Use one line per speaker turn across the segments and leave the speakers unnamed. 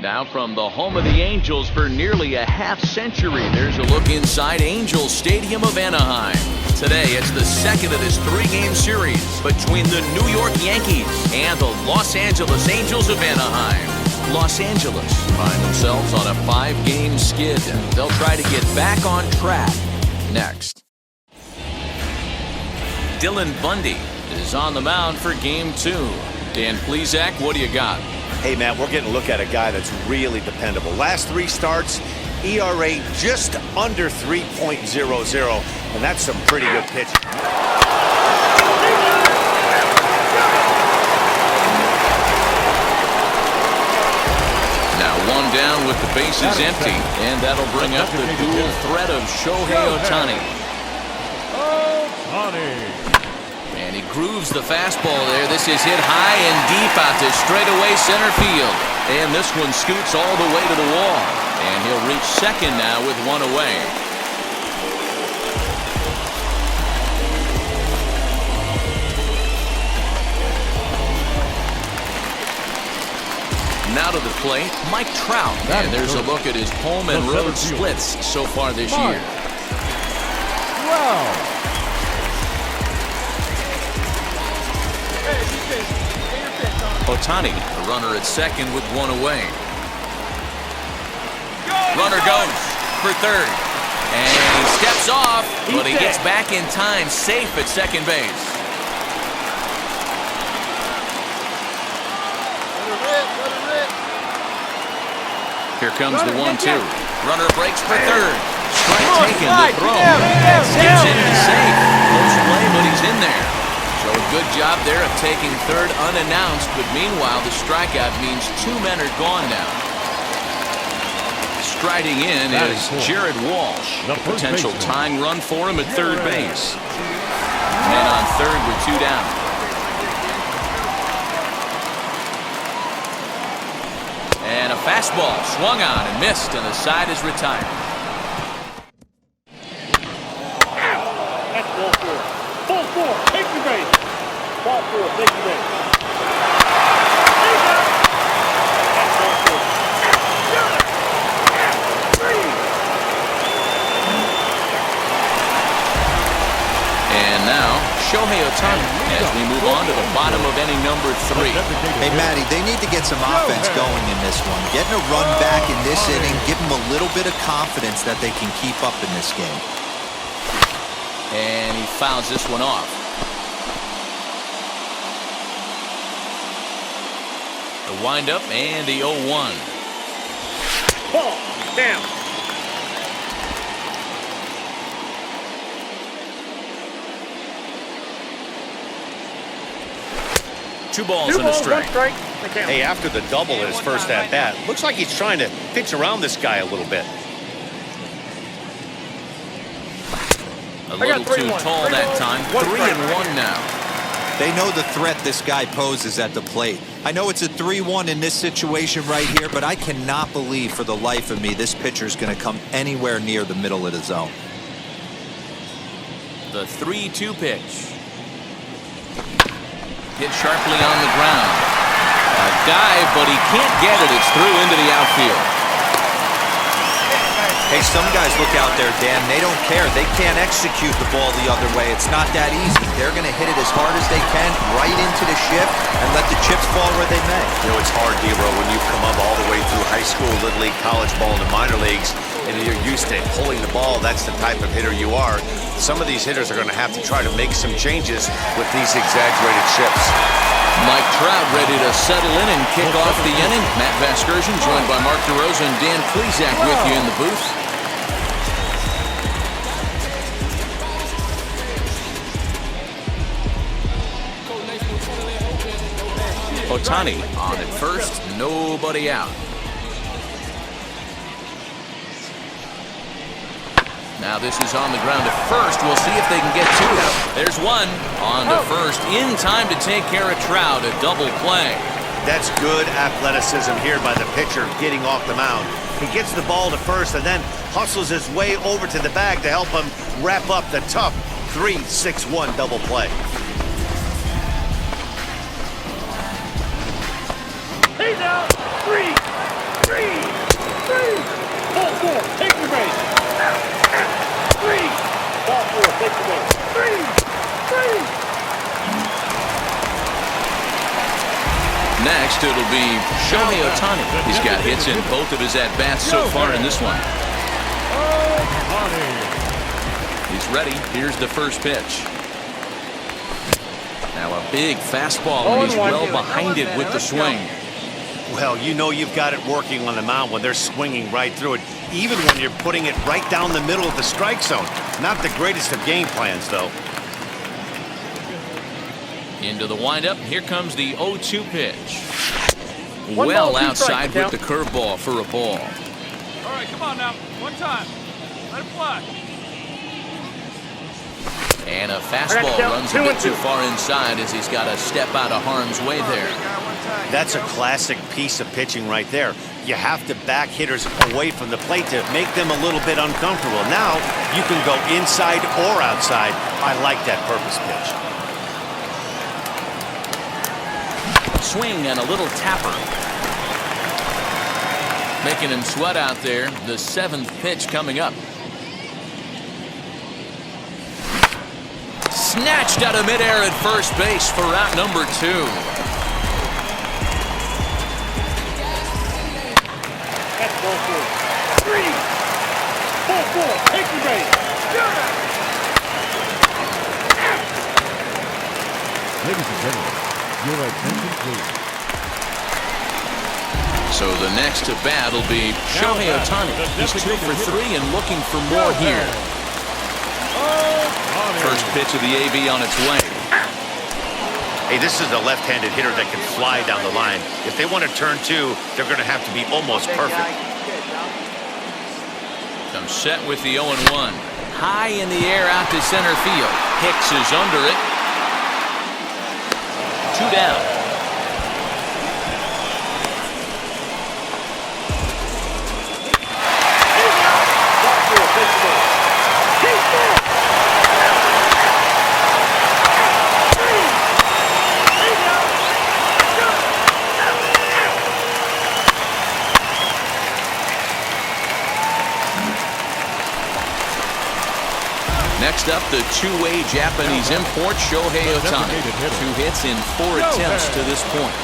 Now from the home of the Angels for nearly a half-century, there's a look inside Angels Stadium of Anaheim. Today, it's the second of this three-game series between the New York Yankees and the Los Angeles Angels of Anaheim. Los Angeles find themselves on a 5-game skid. They'll try to get back on track next. Dylan Bundy is on the mound for Game 2. Dan Plesac, what do you got?
Hey, Matt, we're getting a look at a guy that's really dependable. Last 3 starts, ERA just under 3.00, and that's some pretty good pitching.
Now 1 down with the bases empty, and that'll bring up the dual threat of Shohei Ohtani. And he grooves the fastball there. This is hit high and deep out to straightaway center field. And this one scoots all the way to the wall. And he'll reach second now with 1 away. Now to the plate, Mike Trout. And there's a look at his home and road splits so far this year.
Wow.
Ohtani, a runner at second with 1 away. Runner goes for third. And he steps off, but he gets back in time, safe at second base. Here comes the 1-2. Runner breaks for third. Strike taken, the throw. Gets in and safe. Close play, but he's in there. So a good job there of taking third unannounced, but meanwhile the strikeout means 2 men are gone now. Striding in is Jared Walsh. A potential tying run for him at third base. Men on third with 2 down. And a fastball swung on and missed, and the side is retired.
That's ball 4. Ball 4. Take the base. Ball 4. Take the base. That's ball 4.
And now Shohei Ohtani as we move on to the bottom of inning number 3.
Hey, Matty, they need to get some offense going in this one. Getting a run back in this inning, give them a little bit of confidence that they can keep up in this game.
And he fouls this one off. The windup and the 0-1.
Ball down.
2 balls and a strike.
Hey, after the double in his first at-bat, looks like he's trying to pitch around this guy a little bit.
A little too tall that time. 3-1 now.
They know the threat this guy poses at the plate. I know it's a 3-1 in this situation right here, but I cannot believe for the life of me this pitcher is going to come anywhere near the middle of the zone.
The 3-2 pitch. Hit sharply on the ground. A dive, but he can't get it. It's through into the outfield.
Hey, some guys look out there, Dan. They don't care. They can't execute the ball the other way. It's not that easy. They're going to hit it as hard as they can right into the shift and let the chips fall where they may.
You know, it's hard, D-Row, when you've come up all the way through high school, little league, college ball, and the minor leagues, and you're used to pulling the ball. That's the type of hitter you are. Some of these hitters are going to have to try to make some changes with these exaggerated shifts.
Mike Trout ready to settle in and kick off the inning. Matt Vasgersian joined by Mark DeRosa and Dan Plesac with you in the booth. Ohtani on at first, nobody out. Now this is on the ground at first. We'll see if they can get 2. There's 1 on to first in time to take care of Trout. A double play.
That's good athleticism here by the pitcher getting off the mound. He gets the ball to first and then hustles his way over to the bag to help him wrap up the tough 3-6-1 double play.
He's out. 3. Ball four, take your base. Ball four, take your base.
Next, it'll be Shohei Ohtani. He's got hits in both of his at-bats so far in this one. He's ready. Here's the first pitch. Now a big fastball, and he's well behind it with the swing.
Well, you know you've got it working on the mound when they're swinging right through it, even when you're putting it right down the middle of the strike zone. Not the greatest of game plans, though.
Into the windup. Here comes the 0-2 pitch. Well outside with the curveball for a ball.
All right, come on now. One time. Let it fly.
And a fastball runs a bit too far inside as he's got to step out of harm's way there.
That's a classic piece of pitching right there. You have to back hitters away from the plate to make them a little bit uncomfortable. Now you can go inside or outside. I like that purpose pitch.
Swing and a little tapper. Making him sweat out there. The 7th pitch coming up. Snatched out of midair at first base for out number 2.
That's ball four. Ball four, take your base.
Ladies and gentlemen, your attention please.
So the next to bat will be Shohei Ohtani. He's 2 for 3 and looking for more here. First pitch of the AB on its way.
Hey, this is a left-handed hitter that can fly down the line. If they want to turn 2, they're going to have to be almost perfect.
Comes set with the 0-1. High in the air out to center field. Hicks is under it. 2 down. Next up, the two-way Japanese import, Shohei Ohtani. 2 hits in 4 attempts to this point.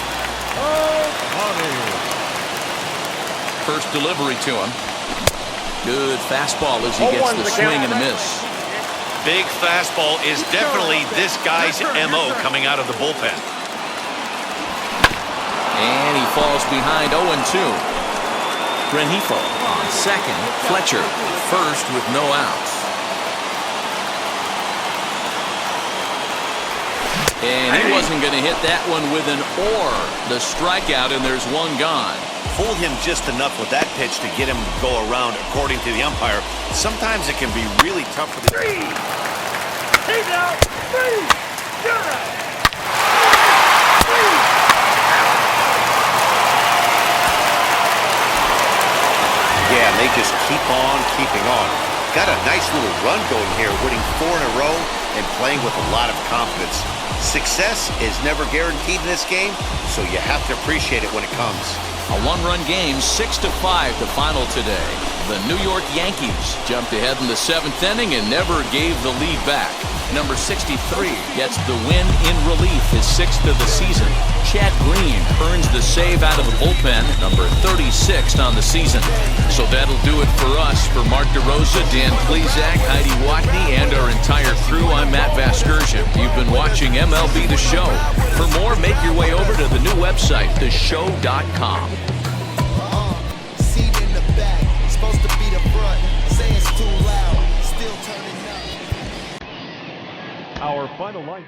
First delivery to him. Good fastball as he gets the swing and a miss.
Big fastball is definitely this guy's MO coming out of the bullpen.
And he falls behind 0-2. Rengifo on second. Fletcher first with no outs. And he wasn't going to hit that one with an or. The strikeout, and there's 1 gone.
Fooled him just enough with that pitch to get him to go around, according to the umpire. Sometimes it can be really tough for the...
He's out.
Yeah, and they just keep on keeping on. Got a nice little run going here, winning 4 in a row and playing with a lot of confidence. Success is never guaranteed in this game, so you have to appreciate it when it comes.
A 1-run game, 6-5 the final today. The New York Yankees jumped ahead in the 7th inning and never gave the lead back. Number 63 gets the win in relief, his 6th of the season. Chad Green earns the save out of the bullpen, number 36th on the season. So that'll do it for us. For Mark DeRosa, Dan Plesac, Heidi Watney, and our entire crew, I'm Matt Vasgersian. You've been watching MLB The Show. For more, make your way over to the new website, theshow.com.
Seat in the back, supposed to be the front. Say it's too loud, still turning up.
Our final line.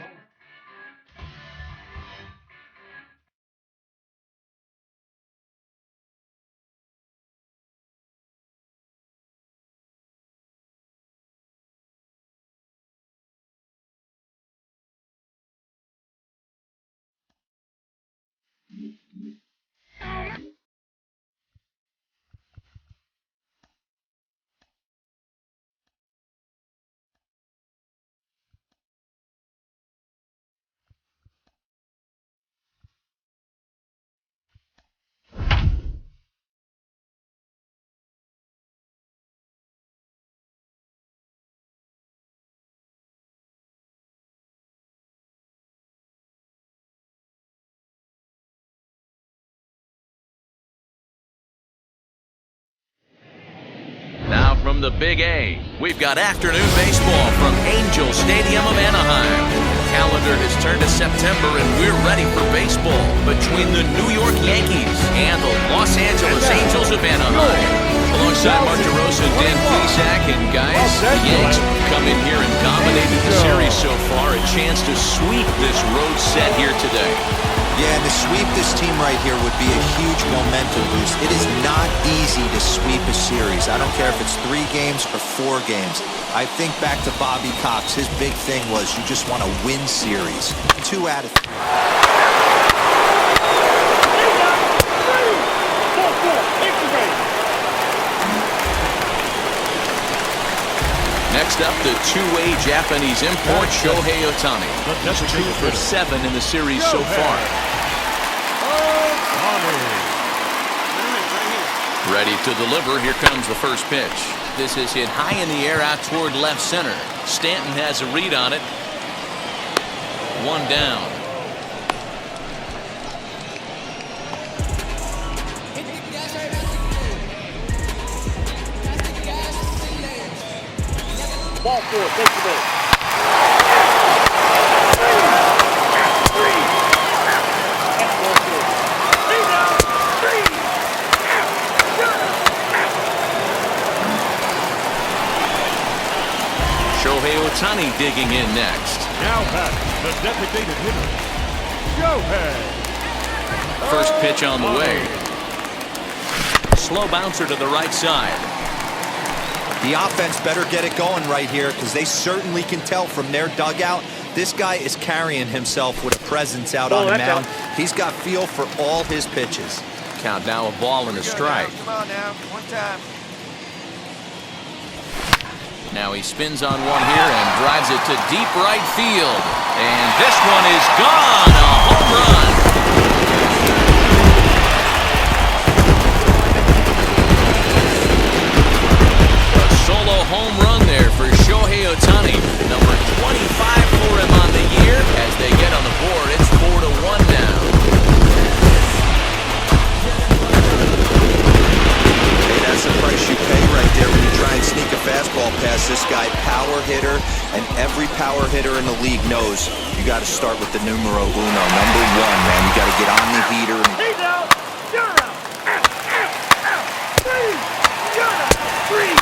from the Big A, we've got afternoon baseball from Angel Stadium of Anaheim. The calendar has turned to September and we're ready for baseball between the New York Yankees and the Los Angeles Angels of Anaheim. Alongside Mark DeRosa, Dan Plesac, and guys, the Yanks come in here and dominated the series so far. A chance to sweep this road set here today.
Yeah, to sweep this team right here would be a huge momentum boost. It is not easy to sweep a series. I don't care if it's 3 games or 4 games. I think back to Bobby Cox. His big thing was you just want to win series. 2 out of 3.
Next up, the two-way Japanese import, Shohei Ohtani. He's 2 for 7 in the series so far. Ready to deliver. Here comes the first pitch. This is hit high in the air out toward left center. Stanton has a read on it. 1 down.
Ball 4, take the base.
Shohei Ohtani digging in next.
Now back, the designated hitter, shohei.
First pitch on the way. Slow bouncer to the right side.
The offense better get it going right here because they certainly can tell from their dugout. This guy is carrying himself with a presence out on the mound. He's got feel for all his pitches.
Count now a ball and a strike.
Come on now, 1 time.
Now he spins on one here and drives it to deep right field. And this one is gone. A home run. A solo home run there for Shohei Ohtani. Number 25 for him on the year. As they get on the board, it's 4-1 now.
Hey, that's the price you pay right there when you try and sneak a fastball past this guy. Power hitter, and every power hitter in the league knows you got to start with the numero uno, number 1, man. You got to get on the heater.
He's out. You're out. Out. 3. You're out. 3.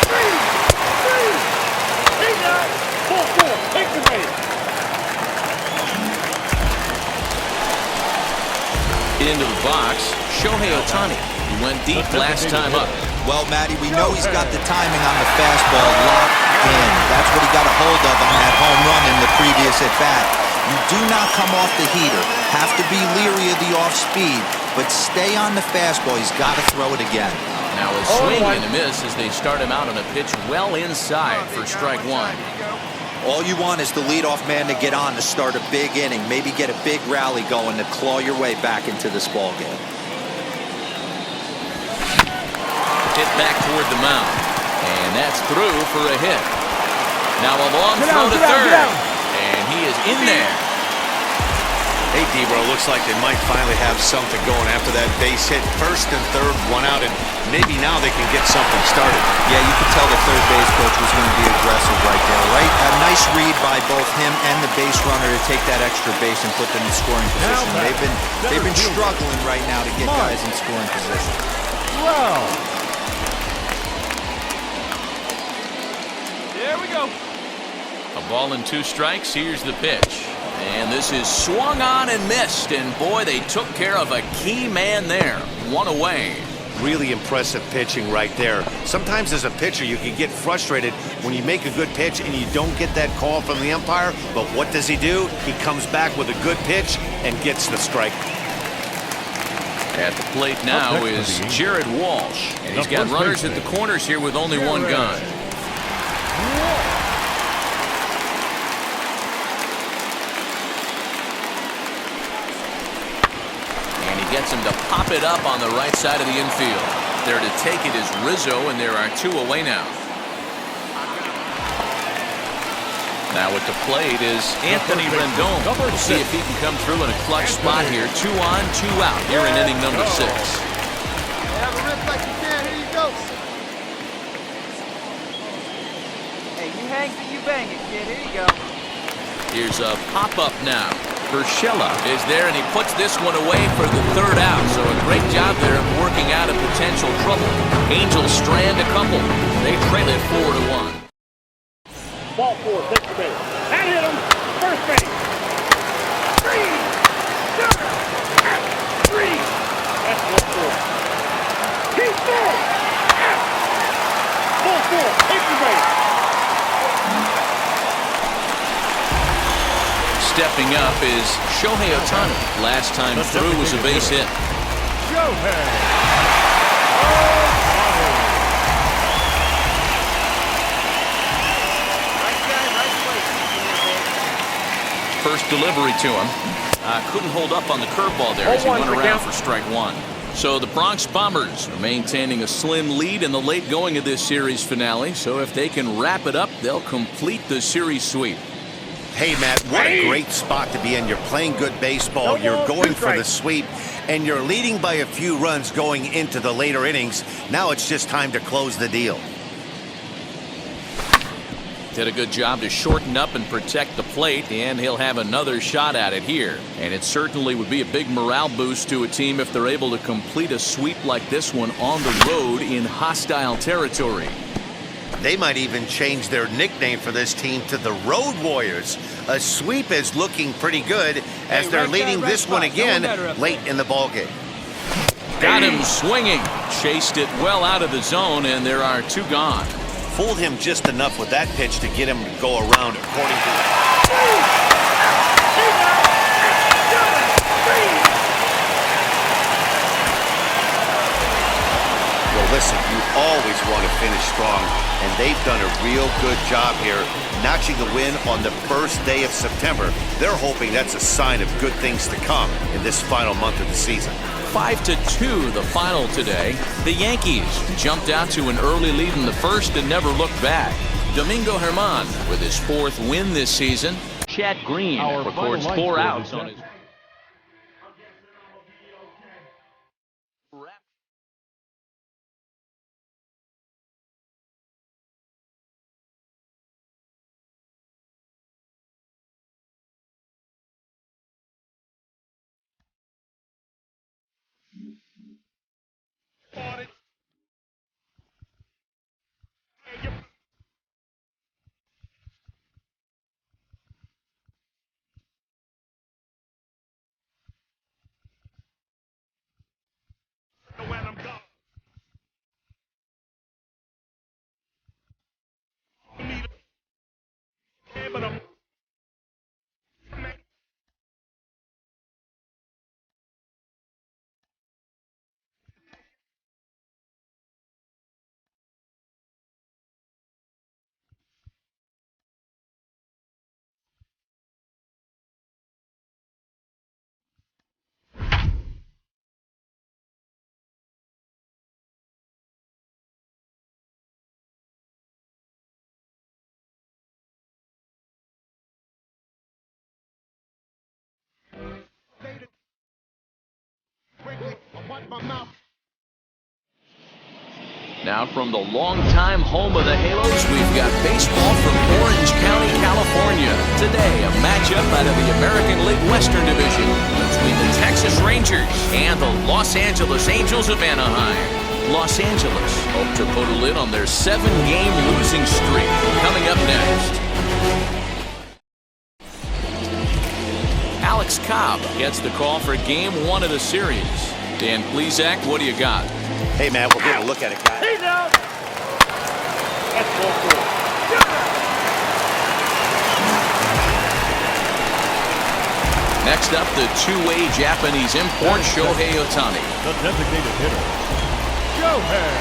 3. He's out. 4-4. Take the base.
Into the box, Shohei Ohtani. He went deep last time up.
Well, Matty, we know he's got the timing on the fastball locked in. That's what he got a hold of on that home run in the previous at-bat. You do not come off the heater. Have to be leery of the off-speed, but stay on the fastball. He's got to throw it again.
Now a swing and a miss as they start him out on a pitch well inside for strike 1.
All you want is the leadoff man to get on to start a big inning, maybe get a big rally going to claw your way back into this ball game.
Hit back toward the mound, and that's through for a hit. Now a long throw to third, and he is in there.
Hey, Debro, looks like they might finally have something going after that base hit. First and third, 1 out, and maybe now they can get something started.
Yeah, you could tell the third base coach was going to be aggressive right there, right? A nice read by both him and the base runner to take that extra base and put them in scoring position. They've been struggling right now to get guys in scoring position.
Wow.
There we go.
A ball and 2 strikes. Here's the pitch. And this is swung on and missed. And boy, they took care of a key man there. 1 away.
Really impressive pitching right there. Sometimes as a pitcher, you can get frustrated when you make a good pitch and you don't get that call from the umpire. But what does he do? He comes back with a good pitch and gets the strike.
At the plate now is Jared Walsh. And he's got runners at the corners here with only 1 gun. Gets him to pop it up on the right side of the infield. There to take it is Rizzo, and there are 2 away now. Now at the plate is Anthony Rendon. We'll see if he can come through in a clutch spot here. 2 on, 2 out here in inning number 6.
Have a rip like you can. Here you go.
bang it, kid. Here you go.
Here's a pop-up now. Urshela is there, and he puts this one away for the third out. So a great job there of working out of potential trouble. Angels strand a couple. They trail it 4-1.
Ball four, take the base. That hit him. First base. Three. That's ball four. He's full. Ball four, take the base.
Stepping up is Shohei Ohtani. Last time through was a base hit.
Shohei.
First delivery to him. Couldn't hold up on the curveball there as he went around for strike one. So the Bronx Bombers are maintaining a slim lead in the late going of this series finale. So if they can wrap it up, they'll complete the series sweep.
Hey, Matt, what a great spot to be in. You're playing good baseball. You're going for the sweep, and you're leading by a few runs going into the later innings. Now it's just time to close the deal.
Did a good job to shorten up and protect the plate, and he'll have another shot at it here. And it certainly would be a big morale boost to a team if they're able to complete a sweep like this one on the road in hostile territory.
They might even change their nickname for this team to the Road Warriors. A sweep is looking pretty good as they're leading this one again late in the ballgame.
Got him swinging. Chased it well out of the zone, and there are two gone.
Fooled him just enough with that pitch to get him to go around according to Well, listen, you always want to finish strong, and they've done a real good job here notching the win on the first day of September. They're hoping that's a sign of good things to come in this final month of the season.
5-2 the final today. The Yankees jumped out to an early lead in the first and never looked back. Domingo Germán with his fourth win this season. Chad Green records 4 outs on his... Now from the longtime home of the Halos, we've got baseball from Orange County, California. Today, a matchup out of the American League Western Division between the Texas Rangers and the Los Angeles Angels of Anaheim. Los Angeles hope to put a lid on their 7-game losing streak. Coming up next, Alex Cobb gets the call for Game 1 of the series. Dan Plesac, what do you got?
Hey, Matt, we'll get a look at it, guys.
He's out. That's ball four.
Next up, the two-way Japanese import, Shohei Ohtani.
The designated hitter, Shohei.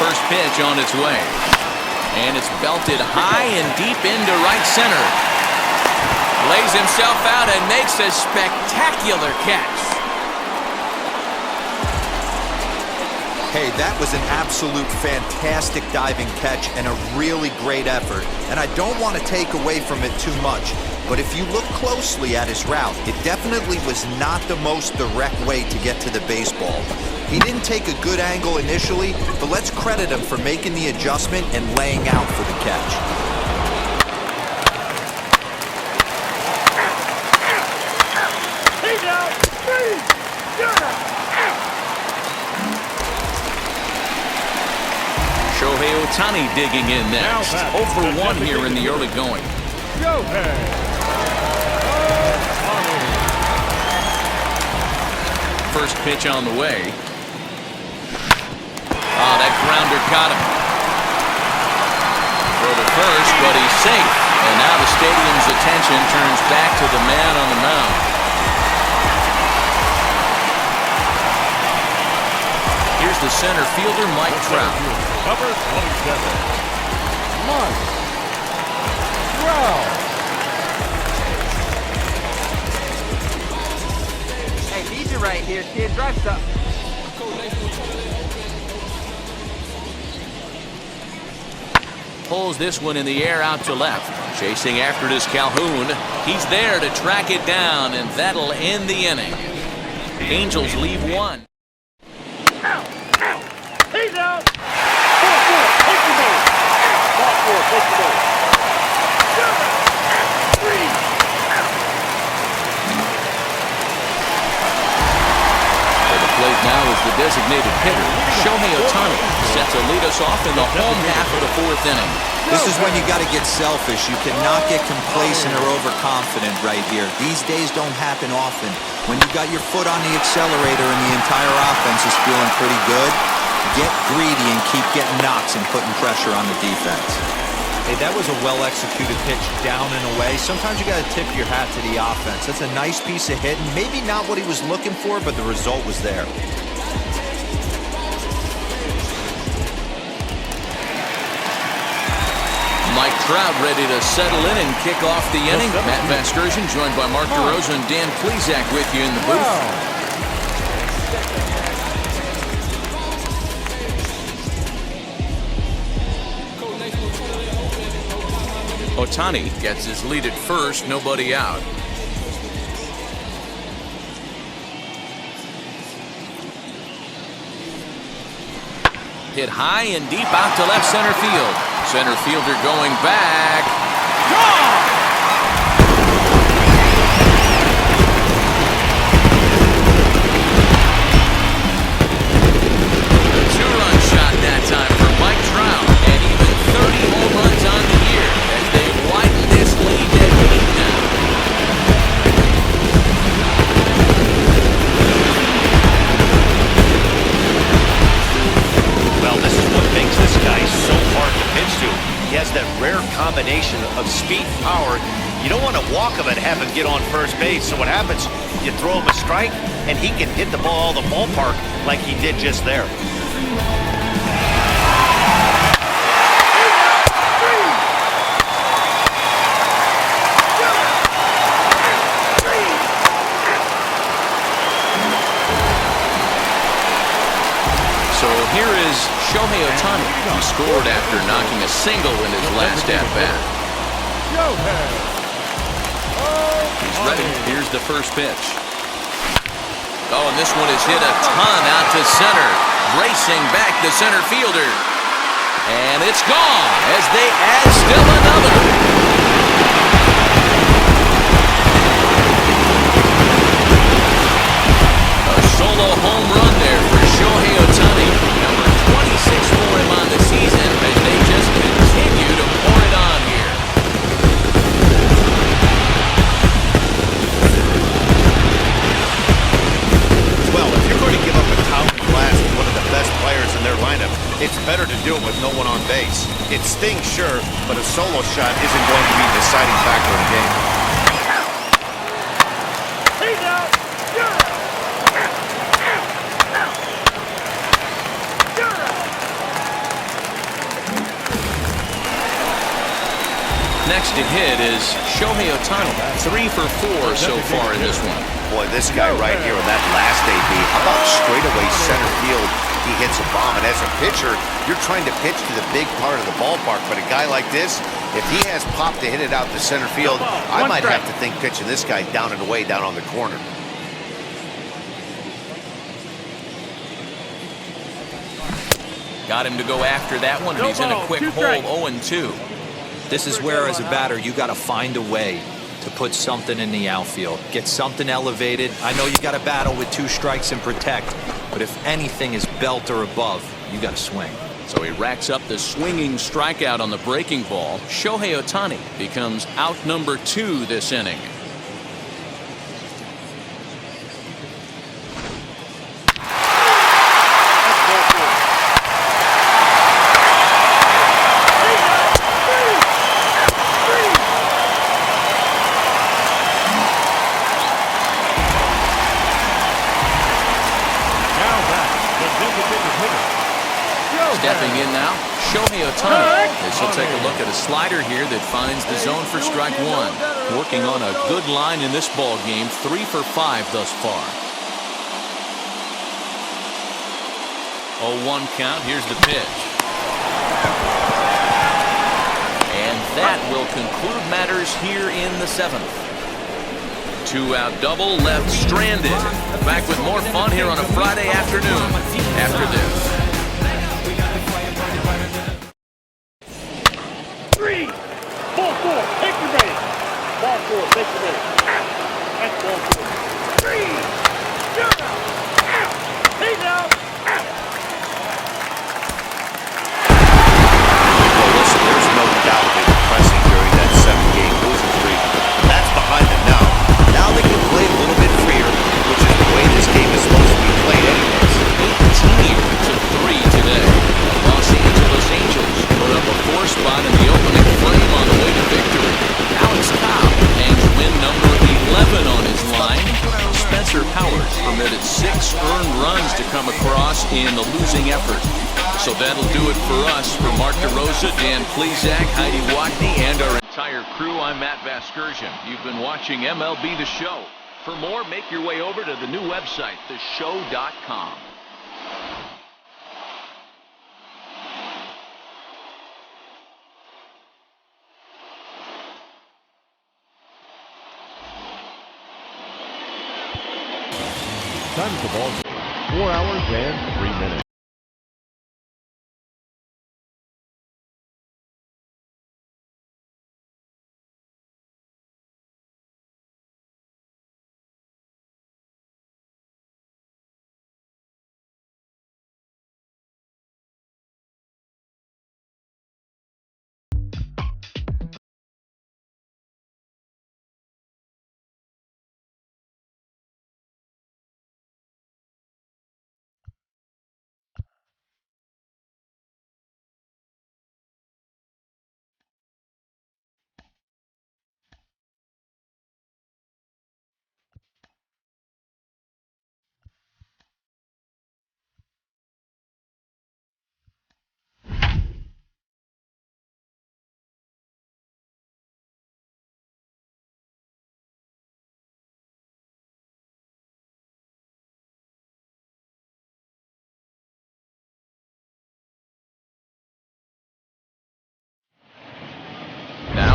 First pitch on its way. And it's belted high and deep into right center. Lays himself out and makes a spectacular catch.
Hey, that was an absolute fantastic diving catch and a really great effort. And I don't want to take away from it too much. But if you look closely at his route, it definitely was not the most direct way to get to the baseball. He didn't take a good angle initially, but let's credit him for making the adjustment and laying out for the catch.
He's out. Three.
Shohei Ohtani digging in next. 0 for 1 here in the early going. First pitch on the way. Oh, that grounder caught him. Throw to first, but he's safe. And now the stadium's attention turns back to the man on the mound. Here's the center fielder, Mike Trout.
Number 27. Mike Trout.
Hey, need you right here, kid. Drive stuff.
Pulls this one in the air out to left. Chasing after it is Calhoun. He's there to track it down, and that'll end the inning. The Angels leave one.
He's out. 4-4. Take the base. 4-4. Take the base. 3.
For the plate now is the designated hitter, Shohei Ohtani, set to lead us off in the home half of the 4th inning.
This is when you got to get selfish. You cannot get complacent or overconfident right here. These days don't happen often. When you got your foot on the accelerator and the entire offense is feeling pretty good, get greedy and keep getting knocks and putting pressure on the defense.
Hey, that was a well-executed pitch down and away. Sometimes you got to tip your hat to the offense. That's a nice piece of hitting. Maybe not what he was looking for, but the result was there.
Mike Trout ready to settle in and kick off the inning. Matt Vasgersian joined by Mark DeRosa and Dan Plesac with you in the booth. Ohtani gets his lead at first, nobody out. Hit high and deep out to left center field. Center fielder going back. Gone! A 2-run shot that time for Mike Trout, and even 30 home runs on the year as they widen this lead to 8 now.
Well, this is what makes this guy so hard to pitch to. He has that rare combination of speed and power. You don't want to walk him and have him get on first base. So what happens? You throw him a strike, and he can hit the ball all the ballpark like he did just there.
So here is Shohei Ohtani. He scored after knocking a single in his last at-bat. He's ready. Here's the first pitch. Oh, and this one is hit a ton out to center. Racing back the center fielder. And it's gone as they add still another. A solo home run there for Shohei Ohtani. Number 26 for him on the season as they just continue to pour it on here.
Well, if you're going to give up a top blast to one of the best players in their lineup, it's better to do it with no one on base. It stings, sure, but a solo shot isn't going to be the deciding factor in the game.
He's out.
Next to hit is Shohei Ohtani. 3 for 4 so far in this one.
Boy, this guy right here on that last AB, how about straightaway center field? He hits a bomb, and as a pitcher, you're trying to pitch to the big part of the ballpark, but a guy like this, If he has pop to hit it out to center field, I might have to think pitching this guy down and away down on the corner.
Got him to go after that one, and he's in a quick hole, 0-2.
This is where, as a batter, you got to find a way to put something in the outfield. Get something elevated. I know you got to battle with 2 strikes and protect, but if anything is belt or above, you got to swing.
So he racks up the swinging strikeout on the breaking ball. Shohei Ohtani becomes out number 2 this inning. Stepping in now, Shohei Ohtani, as he'll take a look at a slider here that finds the zone for strike 1. Working on a good line in this ball game, 3 for 5 thus far. 0-1 count, here's the pitch. And that will conclude matters here in the 7th. 2-out double left stranded. Back with more fun here on a Friday afternoon after this.
3, ball 4, take your base. Ball 4, take your base. That's ball 4. 3, you're out. He's out.
Well, listen, there's no doubt they were pressing during that 7-game losing streak. But that's behind them now. Now they can play a little bit freer, which is the way this game is supposed to be played anyways.
18 to 3 today. Los Angeles Angels put up a 4 spot in the opening frame on the way to victory. Alex Cobb hangs win number 11 on his line. Spencer Powers permitted 6 earned runs to come across in the losing effort. So that'll do it for us. For Mark DeRosa, Dan Plesac, Heidi Watney, and our entire crew, I'm Matt Vasgersian. You've been watching MLB The Show. For more, make your way over to the new website, theshow.com.
Time for ball game. 4 hours and 3 minutes.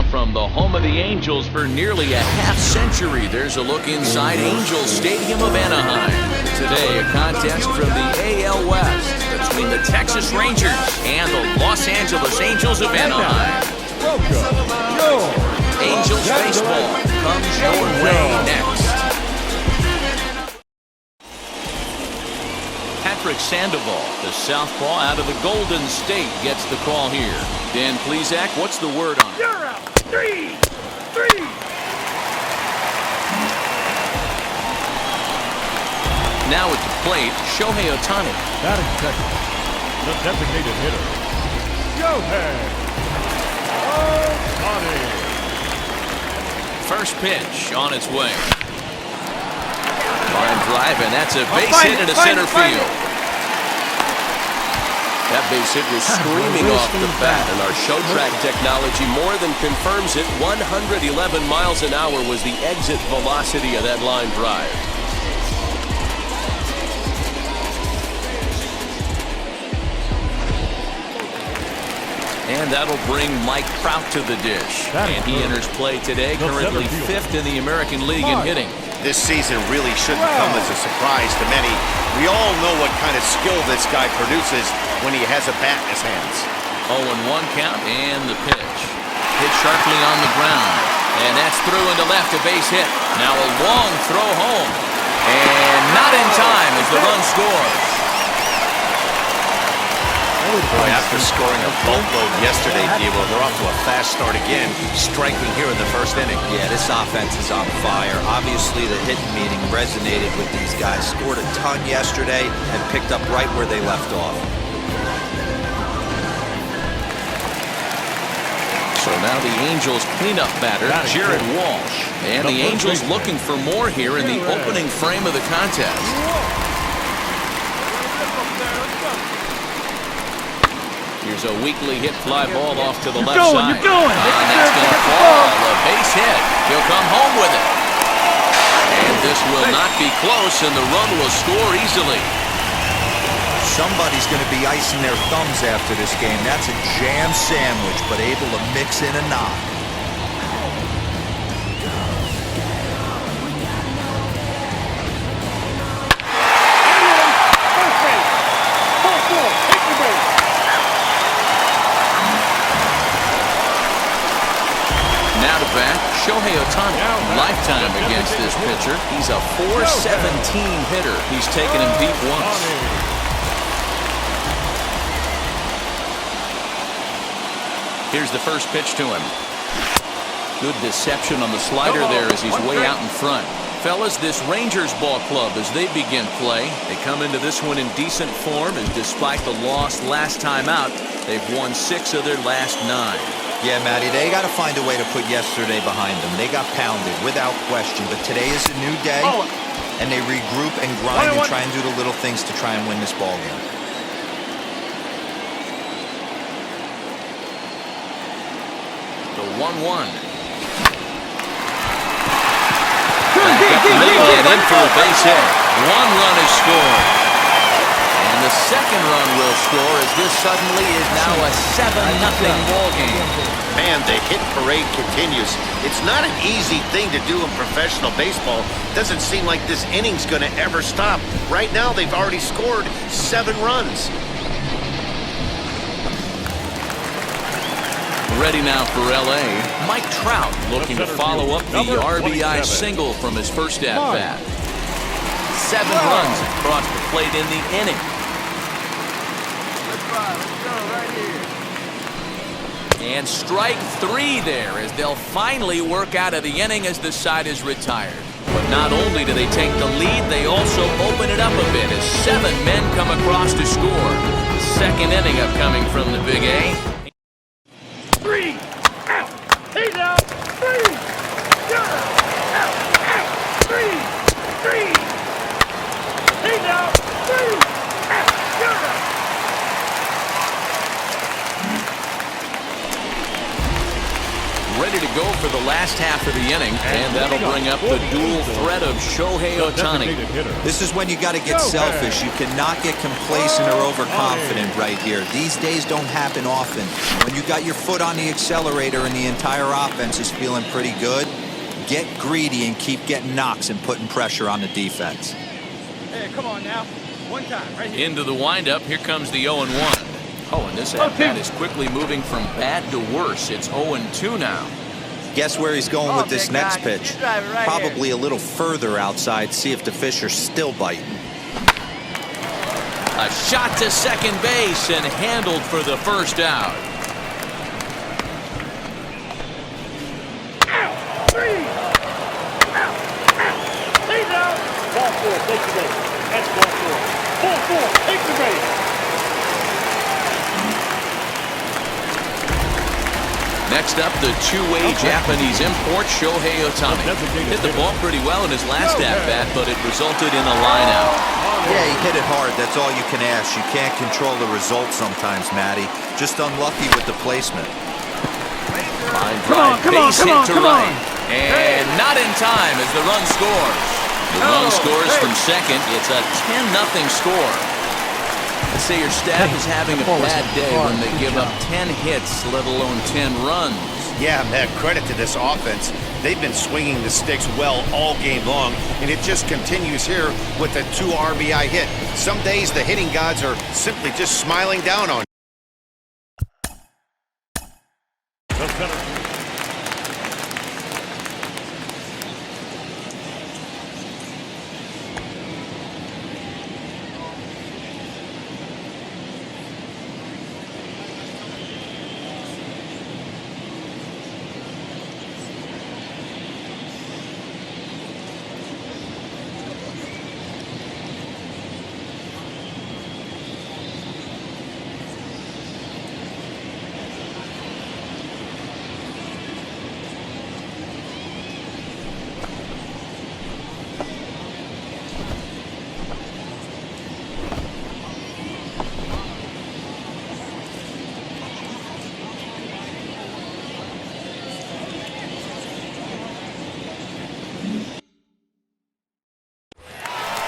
From the home of the Angels for nearly a half-century, there's a look inside Angels Stadium of Anaheim. Today, a contest from the AL West between the Texas Rangers and the Los Angeles Angels of Anaheim. Angels baseball comes your way next. Patrick Sandoval, the southpaw out of the Golden State, gets the call here. Dan Plesac, what's the word on it?
You're out. 3.
Now at the plate, Shohei Ohtani.
Batting second, the designated hitter, shohei ohtani.
First pitch on its way. Line drive, and that's a base hit into center field. That base hit was screaming off the bat, and our show track technology more than confirms it. 111 miles an hour was the exit velocity of that line drive. And that'll bring Mike Trout to the dish. And he enters play today, currently 5th in the American League in hitting.
This season really shouldn't come as a surprise to many. We all know what kind of skill this guy produces when he has a bat in his hands.
0-1 count and the pitch. Hit sharply on the ground. And that's through into left, a base hit. Now a long throw home. And not in time as the run scores.
Boy, after scoring a boatload yesterday, Diego, they're off to a fast start again, striking here in the first inning.
Yeah, this offense is on fire. Obviously, the hitting meeting resonated with these guys. Scored a ton yesterday and picked up right where they left off.
So now the Angels cleanup batter, Jared Walsh. And the Angels looking for more here in the opening frame of the contest. Here's a weakly hit fly ball off to the left side.
You're going.
And that's going to fall. A base hit. He'll come home with it. And this will not be close, and the run will score easily.
Somebody's going to be icing their thumbs after this game. That's a jam sandwich, but able to mix in a knock.
Now to bat, shohei ohtani. Lifetime against this pitcher. He's a .417 hitter. He's taken him deep once. Here's the first pitch to him. Good deception on the slider there as he's way out in front. Fellas, this Rangers ball club, as they begin play, they come into this one in decent form, and despite the loss last time out, they've won 6 of their last 9.
Yeah, Matty, they got to find a way to put yesterday behind them. They got pounded, without question. But today is a new day, and they regroup and grind and try and do the little things to try and win this ball game.
The 1-1. And in for a base hit. 1 run is scored. And the second run will score as this suddenly is now a 7-0 ball game.
Man, the hit parade continues. It's not an easy thing to do in professional baseball. Doesn't seem like this inning's going to ever stop. Right now, they've already scored 7 runs.
Ready now for L.A. Mike Trout looking to follow up the RBI single from his first at-bat. 7 runs across the plate in the inning. And strike 3 there as they'll finally work out of the inning as the side is retired. But not only do they take the lead, they also open it up a bit as 7 men come across to score. The second inning upcoming from the Big A.
3 out. He's out. 3 out. 3. He's out. 3 out.
Ready to go for the last half of the inning, and that'll bring up the dual threat of Shohei Ohtani.
This is when you got to get selfish. You cannot get complacent or overconfident right here. These days don't happen often. When you got your foot on the accelerator and the entire offense is feeling pretty good, get greedy and keep getting knocks and putting pressure on the defense.
Hey, come on now. 1 time, right here.
Into the windup, here comes the 0-1. Oh, and this at-bat is quickly moving from bad to worse. It's 0-2 now.
Guess where he's going with this next pitch? Probably a little further outside, see if the fish are still biting.
A shot to second base and handled for the first out.
3 out. He's out. Ball 4, take the base. That's ball 4. Ball 4, take the base.
Next up, the two-way Japanese import, Shohei Ohtani. Hit the ball pretty well in his last at-bat, but it resulted in a line-out.
Yeah, he hit it hard. That's all you can ask. You can't control the result sometimes, Matty. Just unlucky with the placement.
Line drive, base hit to right. And not in time as the run scores. The run scores from second. It's a 10-0 score. Let's say your staff is having a bad day when they give up 10 hits, let alone 10 runs.
Yeah, man, credit to this offense. They've been swinging the sticks well all game long, and it just continues here with a 2 RBI hit. Some days the hitting gods are simply just smiling down on you.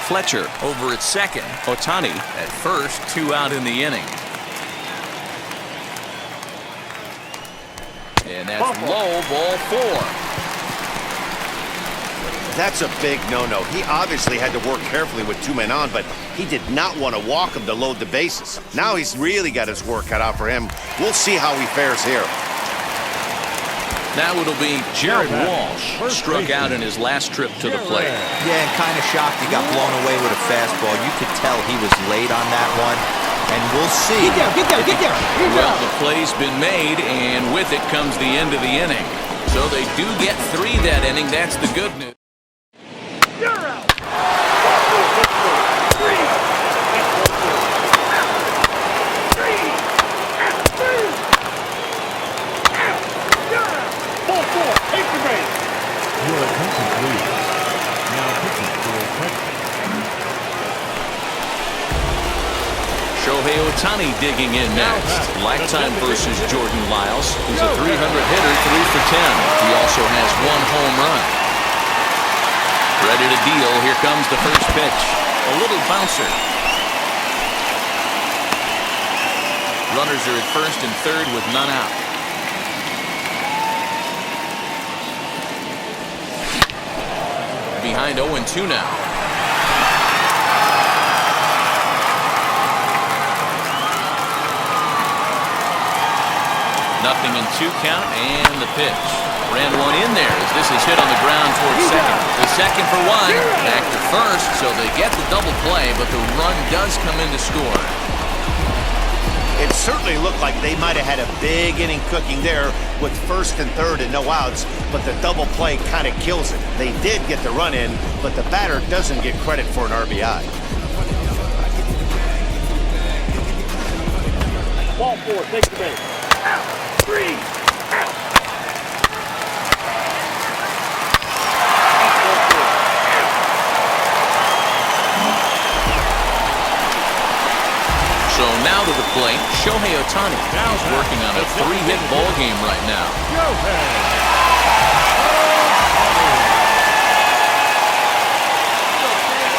Fletcher over at second. Ohtani at first, 2 out in the inning. And that's low, ball 4.
That's a big no-no. He obviously had to work carefully with 2 men on, but he did not want to walk him to load the bases. Now he's really got his work cut out for him. We'll see how he fares here.
Now it'll be Jared Walsh, struck out in his last trip to the plate.
Yeah, kind of shocked he got blown away with a fastball. You could tell he was late on that one, and we'll see.
Get there.
Well, the play's been made, and with it comes the end of the inning. So they do get 3 that inning. That's the good news.
You're out. Ball 4, take the lead. 3. Ball 4, take the base.
Your attention, please. Now pitching for a touchdown.
Shohei Ohtani digging in next. Lifetime versus Jordan Lyles. He's a 300 hitter, 3 for 10. He also has 1 home run. Ready to deal. Here comes the first pitch. A little bouncer. Runners are at first and third with none out. Behind 0-2 now. Nothing in 2 count, and the pitch. Ran one in there as this is hit on the ground towards second. The second for 1, back to first, so they get the double play, but the run does come in to score.
It certainly looked like they might have had a big inning cooking there with first and third and no outs, but the double play kind of kills it. They did get the run in, but the batter doesn't get credit for an RBI.
Ball 4, take the base. 3.
So now to the plate, Shohei Ohtani. He's working on a 3-hit ball game right now.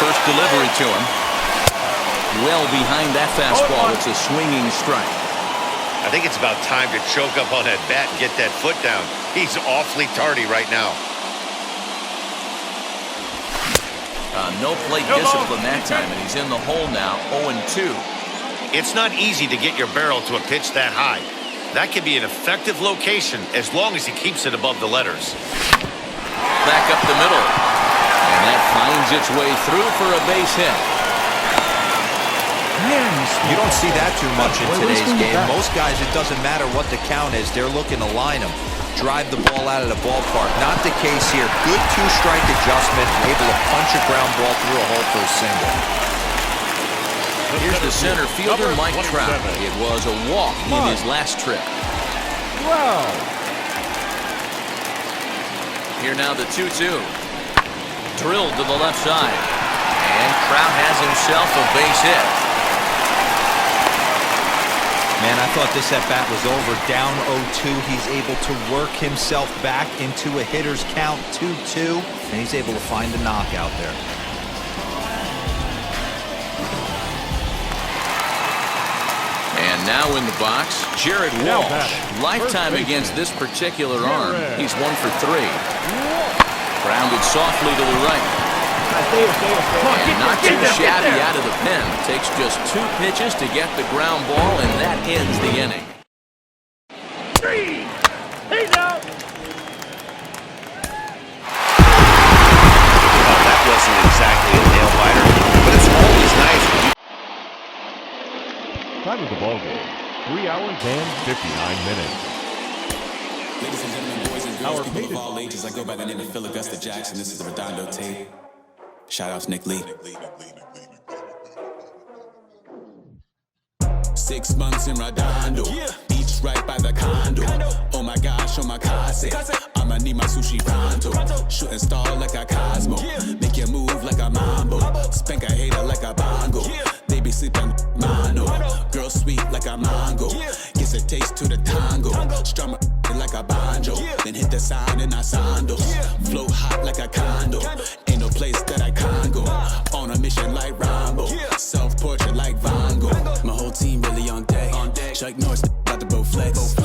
First delivery to him. Well behind that fastball. It's a swinging strike.
I think it's about time to choke up on that bat and get that foot down. He's awfully tardy right now.
No plate discipline that time, and he's in the hole now, 0-2.
It's not easy to get your barrel to a pitch that high. That can be an effective location as long as he keeps it above the letters.
Back up the middle. And that finds its way through for a base hit.
You don't see that too much in today's game. Most guys, it doesn't matter what the count is. They're looking to line them, drive the ball out of the ballpark. Not the case here. Good 2-strike adjustment, able to punch a ground ball through a hole for a single.
Here's the center fielder, Mike Trout. It was a walk in his last trip.
Wow.
Here now the 2-2. Drilled to the left side. And Trout has himself a base hit.
Man, I thought this at-bat was over. Down 0-2. He's able to work himself back into a hitter's count, 2-2. And he's able to find a knockout there.
Now in the box, Jared Walsh. Lifetime against this particular arm. He's 1 for 3. Grounded softly to the right. And not too shabby out of the pen. Takes just 2 pitches to get the ground ball, and that ends the inning.
3. He's out.
Well, that wasn't exactly a nail biter, but it's always nice when you...
Time of the ball game, 3 hours and 59 minutes.
Ladies and gentlemen, boys and girls, people of all ages, I go by the name of Phil Augusta Jackson. This is the Redondo tape. Shout out to Nick Lee. 6 months in Redondo, beach right by the condo. Oh my gosh, oh my casa, I'ma need my sushi pronto. Shooting star like a Cosmo, make you move like a mambo. Spank a hater like a bongo. They be sleeping mono. Girl sweet like a mango. Gets a taste to the tango. Strum like a banjo. Then hit the sign in our sandals. Flow hot like a condo. Ain't no place that I can't go. On a mission like Rambo. Self-portrait like Van Gogh. My whole team really on deck. Chuck Norris about to bow flex.